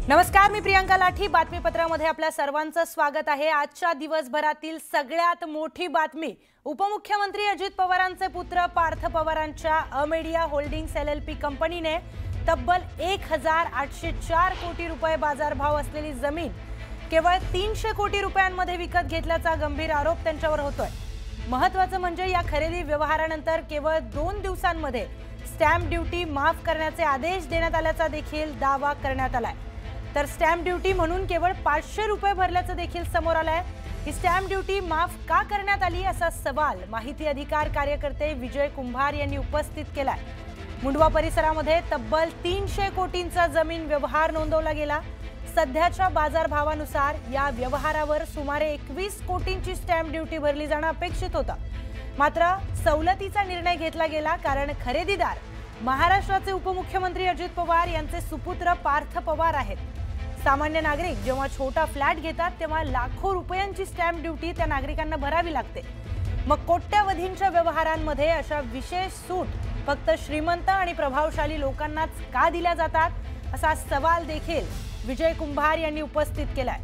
नमस्कार, मी प्रियंका लाठी. बातमीपत्रामध्ये आपल्या सर्वांचं स्वागत आहे. आजच्या दिवसभरातील सगळ्यात मोठी बातमी, उपमुख्यमंत्री अजित पवारांचे पुत्र पार्थ पवारांच्या अमेडिया होल्डिंग्स LLP कंपनीने तब्बल 1804 कोटी रुपये बाजारभाव असलेली जमीन केवळ 300 कोटी रुपयांमध्ये विकत घेतल्याचा गंभीर आरोप त्यांच्यावर होतोय. महत्त्वाचं म्हणजे या खरेदी व्यवहारानंतर केवळ 2 दिवसांमध्ये स्टॅम्प ड्युटी माफ करण्याचे आदेश देण्यात आल्याचा देखील दावा करण्यात आलाय. तर स्टॅम्प ड्युटी म्हणून केवळ 500 रुपये भरल्याचं देखील समोर आलंय. ही स्टॅम्प ड्युटी माफ का करण्यात आली असा सवाल माहिती अधिकार कार्यकर्ते विजय कुंभार यांनी उपस्थित केलाय. मुंडवा परिसरामध्ये तब्बल 300 कोटींचा जमीन व्यवहार नोंदवला गेला. सध्याच्या बाजारभावानुसार या व्यवहारावर सुमारे 21 कोटींची स्टॅम्प ड्युटी भरली जाणं अपेक्षित होतं. मात्र सवलतीचा निर्णय घेतला गेला, कारण खरेदीदार महाराष्ट्राचे उपमुख्यमंत्री अजित पवार यांचे सुपुत्र पार्थ पवार आहेत. सामान्य नागरिक जेव्हा छोटा फ्लॅट घेतात तेव्हा लाखो रुपयांची स्टॅम्प ड्युटी त्या नागरिकांना भरावी लागते. मग कोट्यवधींच्या व्यवहारांमध्ये अशा विशेष सूट फक्त श्रीमंत आणि प्रभावशाली लोकांनाच का दिल्या जातात, असा सवाल देखील विजय कुंभार यांनी उपस्थित केलाय.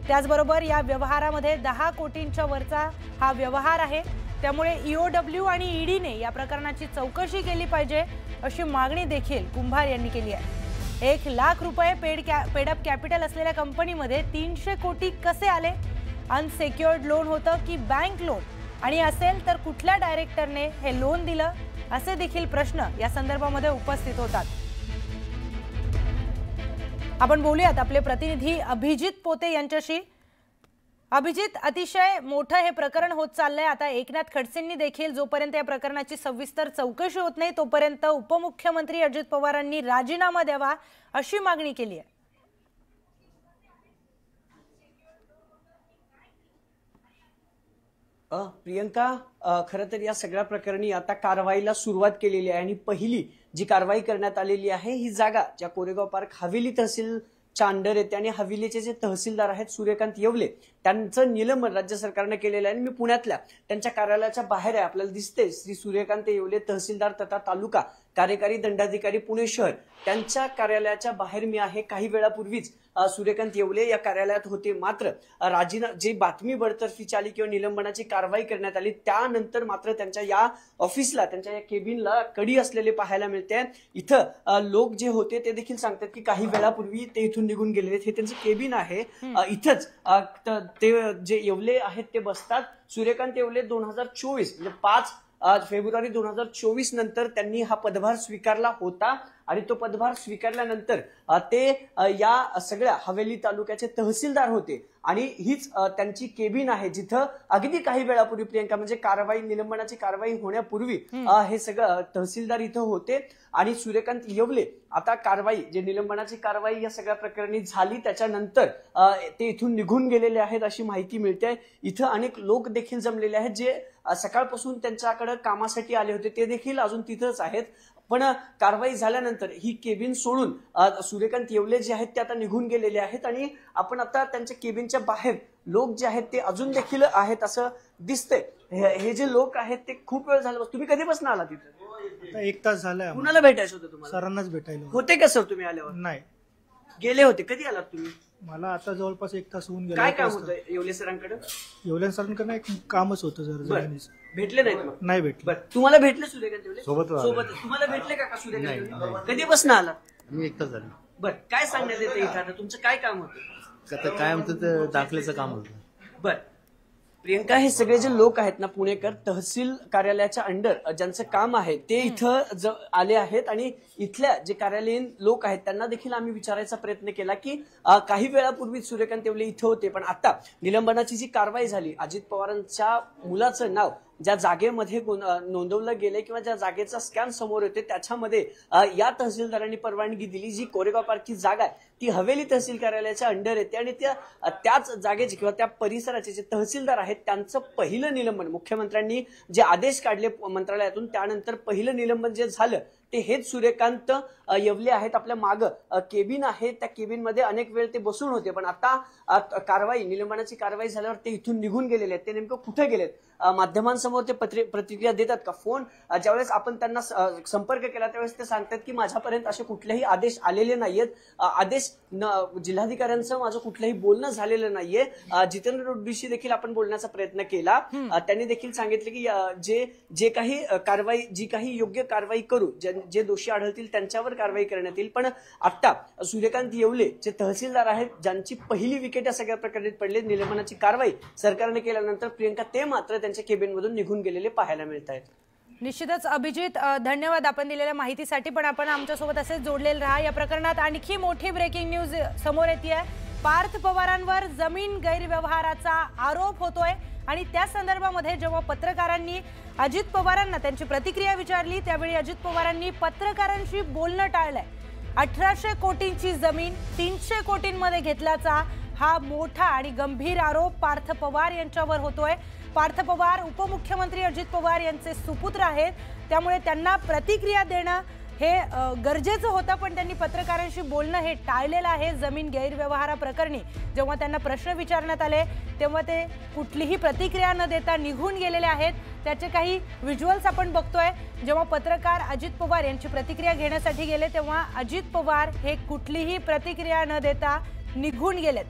त्याचबरोबर या व्यवहारामध्ये 10 कोटींच्या वरचा हा व्यवहार आहे. त्यामुळे EOW आणि EDने या प्रकरणाची चौकशी केली पाहिजे, अशी मागणी देखील कुंभार यांनी केली आहे. 1 लाख रुपये पेडअप कॅपिटल असलेल्या कंपनीमध्ये 300 कोटी कसे आले? अनसेक्युअर्ड लोन होतं की बँक लोन? आणि असेल तर कुठल्या डायरेक्टरने हे लोन दिलं? असे देखील प्रश्न या संदर्भामध्ये उपस्थित होतात. आपण बोलूयात आपले प्रतिनिधी अभिजित पोते यांच्याशी. अभिजित, अतिशय मोठं हे प्रकरण होत चाललंय. आता एकनाथ खडसेंनी देखील जोपर्यंत या प्रकरणाची सविस्तर चौकशी होत नाही तोपर्यंत उपमुख्यमंत्री अजित पवारांनी राजीनामा द्यावा अशी मागणी केली आहे. प्रियंका, खरं तर या सगळ्या प्रकरणी आता कारवाईला सुरुवात केलेली आहे आणि पहिली जी कारवाई करण्यात आलेली आहे ही जागा ज्या कोरेगाव पार्क हवेली तहसीलच्या अंडर येते आणि हवेलीचे जे तहसीलदार आहेत सूर्यकांत येवले, त्यांचं निलंबन राज्य सरकारने केलेलं आहे. आणि मी पुण्यातल्या त्यांच्या कार्यालयाच्या बाहेर आहे, आपल्याला दिसते श्री सूर्यकांत येवले तहसीलदार तथा तालुका कार्यकारी दंडाधिकारी पुणे शहर, त्यांच्या कार्यालयाच्या बाहेर मी आहे. काही वेळापूर्वीच सूर्यकांत येवले या कार्यालयात होते. मात्र जे बातमी बडतर्फीची आली किंवा निलंबनाची कारवाई करण्यात आली त्यानंतर मात्र त्यांच्या या ऑफिसला, त्यांच्या या केबिनला कडी असलेले पाहायला मिळते. इथं लोक जे होते ते देखील सांगतात की काही वेळापूर्वी ते इथून निघून गेलेले. हे त्यांचं केबिन आहे. इथंच ते जे येवले आहेत ते बसतात. सूर्यकांत येवले 2024 म्हणजे 5 फेब्रुवारी 2024 नंतर त्यांनी हा पदभार स्वीकारला होता. आणि तो पदभार स्वीकारल्यानंतर ते या सगळ्या हवेली तालुक्याचे तहसीलदार होते. आणि हीच त्यांची केबिन आहे जिथं अगदी काही वेळापूर्वी, प्रियंका, म्हणजे कारवाई, निलंबनाची कारवाई होण्यापूर्वी हे सगळं तहसीलदार इथं होते. आणि सूर्यकांत येवले आता कारवाई, जे निलंबनाची कारवाई या सगळ्या प्रकरणी झाली त्याच्यानंतर ते इथून निघून गेलेले आहेत अशी माहिती मिळते. इथं अनेक लोक देखील जमलेले आहेत जे सकाळपासून त्यांच्याकडे कामासाठी आले होते, ते देखील अजून तिथंच आहेत. पण कारवाई झाल्यानंतर ही केबिन सोडून सूर्यकांत येवले जे आहेत ते आता निघून गेलेले आहेत. आणि आपण आता त्यांच्या केबिनच्या बाहेर लोक जे आहेत ते अजून देखील आहेत असं दिसतंय. हे जे लोक आहेत ते खूप वेळ झाला. तुम्ही कधीपासून आला तिथे? 1 तास झालाय. कुणाला भेटायचं होतं तुम्हाला? सरांनाच भेटायला होते का सर तुम्ही आल्यावर? नाही, गेले होते. कधी आलात तुम्ही? मला आता जवळपास 1 तास होऊन गेला. काय काम होतं येवले सरांकडे? येवले सरांकडे एक कामच होतं जमिनीचं. भेटले नाहीत मग? नाही भेटले. तुम्हाला भेटले सूर्यकांत येवले? सोबत. तुम्हाला भेटले का सूर्यकांत येवले? कधीपासून आला? मी 1 तास झालं. बरं, काय सांगण्यात येतं इथं? आता तुमचं काय काम होतं? आता काय म्हणतं ते दाखल्याचं काम होतं. बर प्रियंका, हे सगळे जे लोक आहेत ना पुणेकर, तहसील कार्यालयाच्या अंडर ज्यांचं काम आहे ते इथं आले आहेत. आणि इथल्या जे कार्यालयीन लोक आहेत त्यांना देखील आम्ही विचारायचा प्रयत्न केला की काही वेळापूर्वी सूर्यकांत येवले इथं होते, पण आता निलंबनाची जी कारवाई झाली, अजित पवारांच्या मुलाचं नाव ज्या जागेमध्ये नोंदवलं गेलंय किंवा ज्या जागेचा स्कॅन समोर येते त्याच्यामध्ये या तहसीलदारांनी परवानगी दिली. जी कोरेगाव पार्कची जागा आहे ती हवेली तहसील कार्यालयाच्या अंडर येते. आणि त्याच जागेचे किंवा त्या परिसराचे जे तहसीलदार आहेत त्यांचं पहिलं निलंबन मुख्यमंत्र्यांनी जे आदेश काढले मंत्रालयातून त्यानंतर पहिलं निलंबन जे झालं ते हेच सूर्यकांत येवले आहेत. आपल्या मागं केबिन आहे, त्या केबिनमध्ये अनेक वेळ ते बसून होते, पण आता कारवाई निलंबनाची कारवाई झाल्यावर ते इथून निघून गेलेले आहेत. ते नेमकं कुठे गेलेत? माध्यमांसमोर ते प्रतिक्रिया देतात का? फोन ज्यावेळेस आपण त्यांना संपर्क केला त्यावेळेस ते सांगतात की माझ्यापर्यंत असे कुठलेही आदेश आलेले नाहीयेत. आदेश जिल्हाधिकाऱ्यांचं माझं कुठलंही बोलणं झालेलं नाहीये. जितेंद्र रेड्डीशी देखील आपण बोलण्याचा प्रयत्न केला. त्यांनी देखील सांगितलं की जे काही कारवाई, जी काही योग्य कारवाई करू, जे दोषी आढळतील त्यांच्यावर कारवाई करण्यात येईल. पण आता सूर्यकांत येवले जे तहसीलदार आहेत, ज्यांची पहिली विकेट या सगळ्या प्रकरणात पडली, निलंबनाची कारवाई सरकारने केल्यानंतर प्रियंका ते मात्र त्यांच्या केबिनमधून निघून गेलेले पाहायला मिळत आहेत. निश्चितच अभिजित, धन्यवाद आपण दिलेल्या माहितीसाठी. पण आपण आमच्यासोबत असेच जोडलेले राहा. या प्रकरणात आणखी मोठी ब्रेकिंग न्यूज समोर येते. पार्थ पवारांवर जमीन गैरव्यवहाराचा आरोप होतोय आणि त्या संदर्भामध्ये जेव्हा पत्रकारांनी अजित पवारांना त्यांची प्रतिक्रिया विचारली त्यावेळी अजित पवारांनी पत्रकारांशी बोलणं टाळलंय. 1800 कोटींची जमीन 300 कोटींमध्ये घेतल्याचा हा मोठा आणि गंभीर आरोप पार्थ पवार यांच्यावर होतोय. पार्थ पवार उपमुख्यमंत्री अजित पवार यांचे सुपुत्र आहेत, त्यामुळे त्यांना प्रतिक्रिया देणं हे गरजेचं होतं, पण त्यांनी पत्रकारांशी बोलणं हे टाळलेलं आहे. जमीन गैरव्यवहाराप्रकरणी जेव्हा त्यांना प्रश्न विचारण्यात आले तेव्हा ते कुठलीही प्रतिक्रिया न देता निघून गेलेले आहेत. त्याचे काही व्हिज्युअल्स आपण बघतोय. जेव्हा पत्रकार अजित पवार यांची प्रतिक्रिया घेण्यासाठी गेले तेव्हा अजित पवार हे कुठलीही प्रतिक्रिया न देता निघून गेलेत.